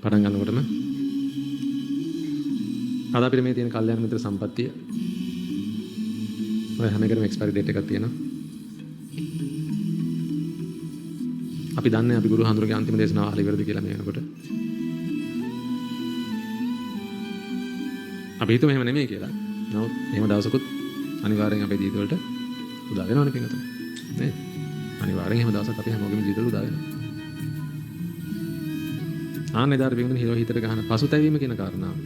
පටන් ගන්නකොටම අද අපිට මේ තියෙන කල්යාණ මිත්‍ර සම්පත්තිය ඔය හැම එකකම එක්ස්පයරි ඩේට් එකක් තියෙනවා. අපි දන්නේ අපි ගුරු හඳුරගේ අන්තිම දේශනාව අහලා ඉවරද කියලා මේ වෙනකොට. අපි හිතුව එහෙම නෙමෙයි කියලා. නමුත් එහෙම දවසකුත් අනිවාර්යෙන් අපේ ජීවිතවලට උදා වෙනවනේ පින්වතුනි. නේද? අනිවාර්යෙන් එහෙම දවසක් අපි හැමෝගෙම ජීවිතවල උදා වෙනවා. ආන්නේ දාර පින්වතුනි හිතට ගහන පසුතැවීම කියන කාරණාව.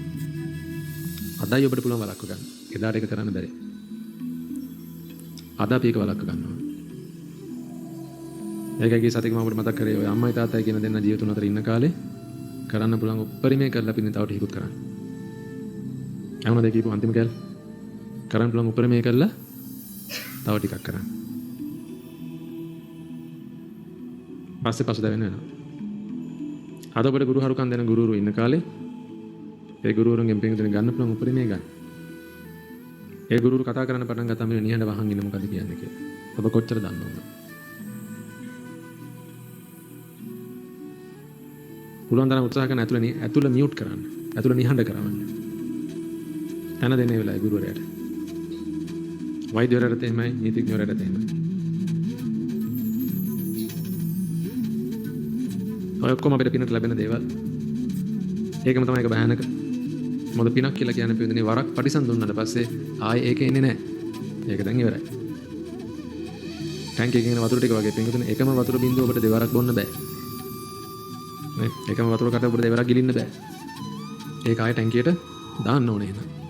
අදයි ඔබට පුළුවන් වළක්ව ගන්න. එදාට ඒක කරන්න බැරි. අද අපි ඒක වළක්ව ගන්නවා. ඒකයි සතික මම ඔබට මතක් කරේ ඔය අම්මයි තාත්තයි කියන දෙන්න ජීවිතුන් අතර ඉන්න කාලේ කරන්න පුළුවන් උපරිමය කරලා පින්න තව ටිකකුත් කරන්න. අහුණද කියපු අන්තිම කැල කරන්න පුළුවන් උපරිමය කරලා තව ටිකක් කරන්න. පස්සේ පසුතැවෙන්න වෙනවා. අද ඔබට ගුරු හරුකම් දෙන ගුරුවරු ඉන්න කාලේ ඒ ගුරුවරුන්ගෙන් පින්දුනේ ගන්න පුළුවන් උපරිමය ගන්න. ඒ ගුරුවරු කතා කරන්න පටන් ගත්තාම නිහඬ වහන් ඉන්න මොකද කියන්නේ කියලා. ඔබ කොච්චර දන්නවද? පුළුවන් තරම් උත්සාහ කරන ඇතුළ මියුට් කරන්න. ඇතුළ නිහඬ කරවන්න. තන දෙන්නේ වෙලාවයි ගුරුවරයාට. වෛද්‍යවරයාට එහෙමයි, නීතිඥවරයාට එහෙමයි. ඔය ඔක්කොම අපිට පිනට ලැබෙන දේවල්. ඒකම තමයි ඒක බහැනක. මොකද පිනක් කියලා කියන්නේ පින්දුනේ වරක් පරිසම් දුන්නාට පස්සේ ආයේ ඒක එන්නේ නැහැ. ඒක දැන් ඉවරයි. ටැංකිය එකේ වතුර ටික වගේ පින්දුනේ එකම වතුර බින්දුව ඔබට දෙවරක් බොන්න බෑ. නේ? එකම වතුර කට ඔබට දෙවරක් ගිලින්න බෑ. ඒක ආයේ ටැංකියට දාන්න ඕනේ එහෙනම්.